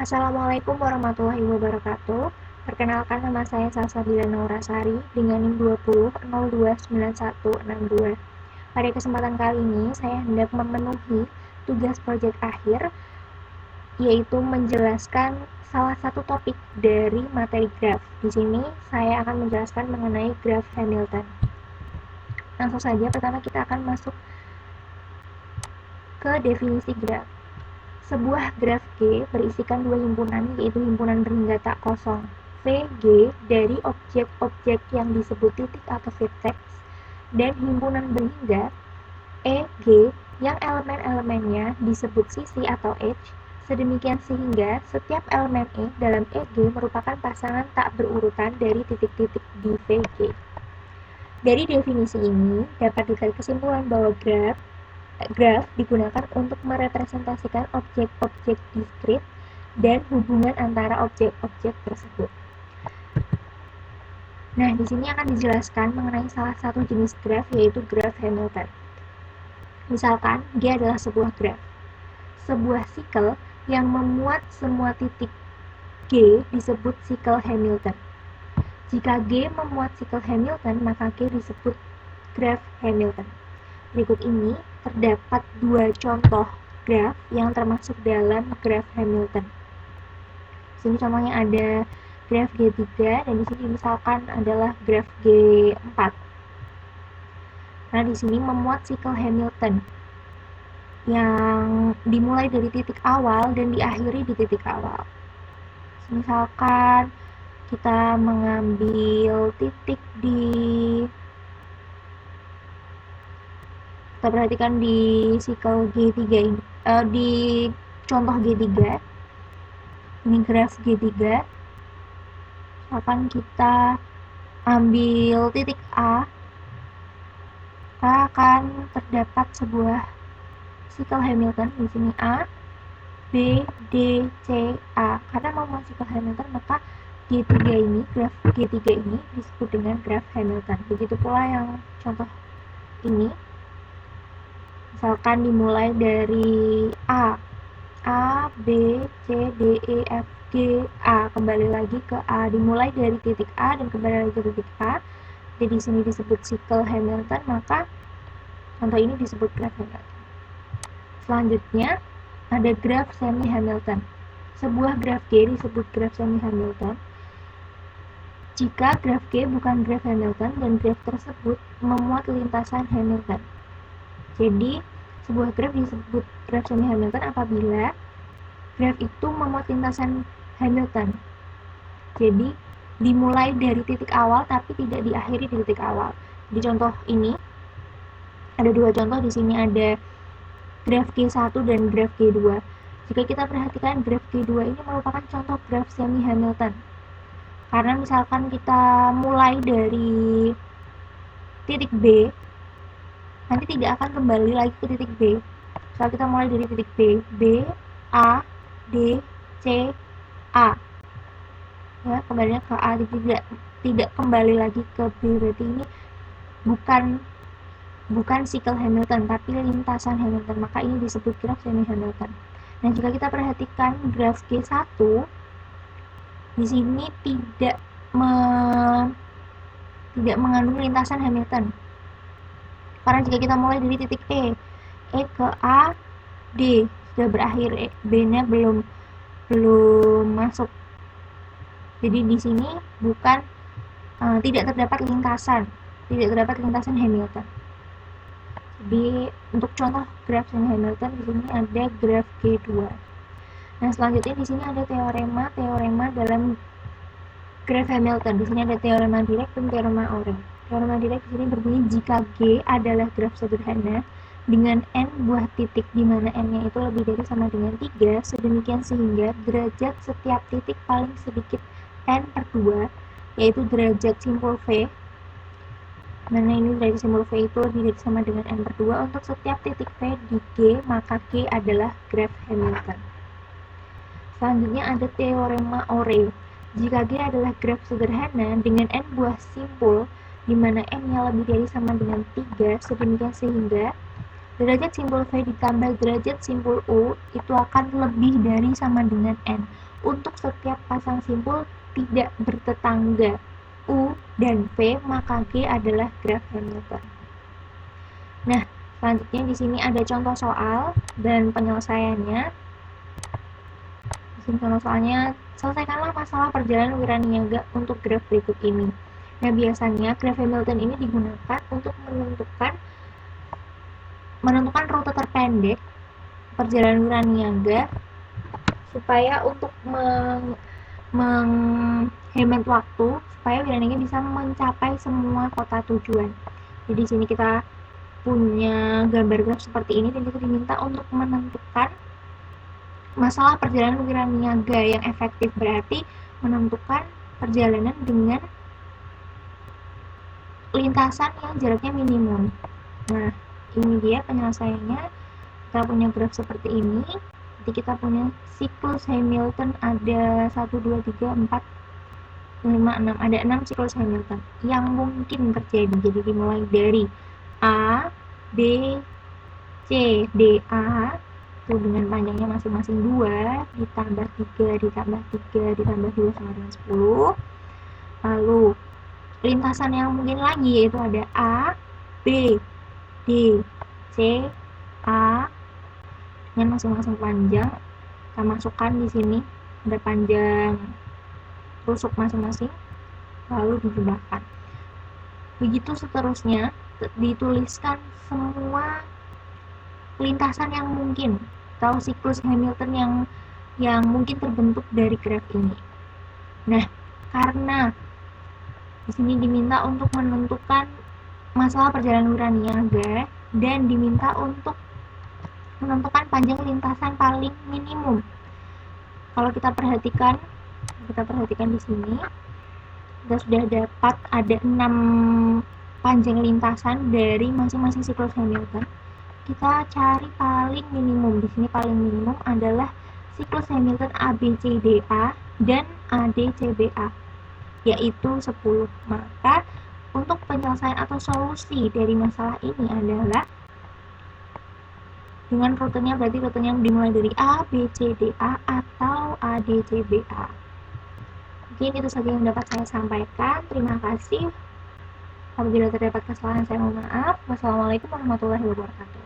Assalamualaikum warahmatullahi wabarakatuh. Perkenalkan, nama saya Salsabila Naurasari dengan NIM 20029162. Pada kesempatan kali ini, saya hendak memenuhi tugas proyek akhir, yaitu menjelaskan salah satu topik dari materi graf. Di sini saya akan menjelaskan mengenai graf Hamilton. Langsung saja, pertama kita akan masuk ke definisi graf. Sebuah graf G berisikan dua himpunan, yaitu himpunan berhingga tak kosong VG dari objek-objek yang disebut titik atau vertex, dan himpunan berhingga EG yang elemen-elemennya disebut sisi atau edge, sedemikian sehingga setiap elemen E dalam EG merupakan pasangan tak berurutan dari titik-titik di VG. Dari definisi ini dapat ditarik kesimpulan bahwa graf digunakan untuk merepresentasikan objek-objek diskrit dan hubungan antara objek-objek tersebut. Nah, di sini akan dijelaskan mengenai salah satu jenis graf, yaitu graf Hamilton. Misalkan, G adalah sebuah graf. Sebuah sikel yang memuat semua titik G disebut sikel Hamilton. Jika G memuat sikel Hamilton, maka G disebut graf Hamilton. Berikut ini terdapat dua contoh graf yang termasuk dalam graf Hamilton. Di sini contohnya ada graf G3 dan di sini misalkan adalah graf G4. Nah, di sini memuat sikel Hamilton yang dimulai dari titik awal dan diakhiri di titik awal. Misalkan kita mengambil titik kita perhatikan di sikel G3 ini, di contoh G3, ini graf G3. Misalkan kita ambil titik A, maka akan terdapat sebuah sikel Hamilton di sini A, B, D, C, A. Karena memuat sikel Hamilton, maka G3 ini, graf G3 ini disebut dengan graf Hamilton. Begitu pula yang contoh ini. Misalkan dimulai dari A, B, C, D, E, F, G, A. Kembali lagi ke A, dimulai dari titik A dan kembali lagi ke titik A. Jadi di sini disebut sikel Hamilton, maka contoh ini disebut graf Hamilton. Selanjutnya ada graf semi Hamilton. Sebuah graf G disebut graf semi Hamilton jika graf G bukan graf Hamilton dan graf tersebut memuat lintasan Hamilton. Jadi, sebuah graf disebut graf semi Hamilton apabila graf itu memuat lintasan Hamilton. Jadi, dimulai dari titik awal tapi tidak diakhiri di titik awal. Di contoh ini ada dua contoh. Di sini ada graf G1 dan graf G2. Jika kita perhatikan, graf G2 ini merupakan contoh graf semi Hamilton. Karena misalkan kita mulai dari titik B, nanti tidak akan kembali lagi ke titik B. Misal kita mulai dari titik B, A, D, C, A. Ya, kembalinya ke A, tidak kembali lagi ke B. Berarti ini bukan sikel Hamilton, tapi lintasan Hamilton. Maka ini disebut graf semi Hamilton. Nah, jika kita perhatikan graf G1, di sini tidak mengandung lintasan Hamilton. Karena jika kita mulai dari titik E ke A, D sudah berakhir, B-nya belum masuk. Jadi di sini tidak terdapat lintasan Hamilton. Jadi untuk contoh graf semi Hamilton di sini ada graf G2. Nah, selanjutnya di sini ada teorema dalam graf Hamilton. Di sini ada teorema Dirac dan teorema Ore. Teorema Dirac di sini berbunyi jika G adalah graf sederhana dengan n buah titik di mana n-nya itu lebih dari sama dengan 3, sedemikian sehingga derajat setiap titik paling sedikit n/2, yaitu derajat simpul V. Mana ini derajat simpul V itu lebih dari sama dengan n/2 untuk setiap titik V di G, maka G adalah graf Hamilton. Selanjutnya ada teorema Ore. Jika G adalah graf sederhana dengan n buah simpul di mana n-nya lebih dari sama dengan 3, sedemikian sehingga derajat simpul V ditambah derajat simpul U itu akan lebih dari sama dengan n. untuk setiap pasang simpul tidak bertetangga U dan V, maka G adalah graf Hamilton. Nah, selanjutnya di sini ada contoh soal dan penyelesaiannya. Di sini contoh soalnya, selesaikanlah masalah perjalanan Wiraniaga untuk graf berikut ini. Nah, biasanya graf Hamilton ini digunakan untuk menentukan rute terpendek perjalanan Wiraniaga supaya untuk menghemat waktu supaya Wiraniaga bisa mencapai semua kota tujuan. Jadi di sini kita punya gambar graf seperti ini dan kita diminta untuk menentukan masalah perjalanan Wiraniaga yang efektif, berarti menentukan perjalanan dengan lintasan yang jaraknya minimum. Nah, ini dia penyelesaiannya. Kita punya graf seperti ini. Jadi kita punya siklus Hamilton ada 1, 2, 3, 4, 5, 6. Ada 6 siklus Hamilton yang mungkin terjadi. Jadi dimulai dari A, B, C, D, A itu dengan panjangnya masing-masing 2 ditambah 3 ditambah 3 ditambah 2 sama dengan 10. Lalu lintasan yang mungkin lagi yaitu ada A, B, D, C, A dengan masing-masing panjang. Kita masukkan di sini ada panjang rusuk masing-masing lalu dijumlahkan. Begitu seterusnya, dituliskan semua lintasan yang mungkin atau siklus Hamilton yang mungkin terbentuk dari graf ini. Nah, karena di sini diminta untuk menentukan masalah perjalanan Wiraniaga dan diminta untuk menentukan panjang lintasan paling minimum. Kalau kita perhatikan di sini, kita sudah dapat ada 6 panjang lintasan dari masing-masing siklus Hamilton. Kita cari paling minimum. Di sini paling minimum adalah siklus Hamilton ABCDA dan ADCBA, yaitu 10. Maka untuk penyelesaian atau solusi dari masalah ini adalah dengan rutenya, berarti rutenya dimulai dari A, B, C, D, A atau A, D, C, B, A. Mungkin itu saja yang dapat saya sampaikan. Terima kasih. Apabila terdapat kesalahan saya mohon maaf. Wassalamualaikum warahmatullahi wabarakatuh.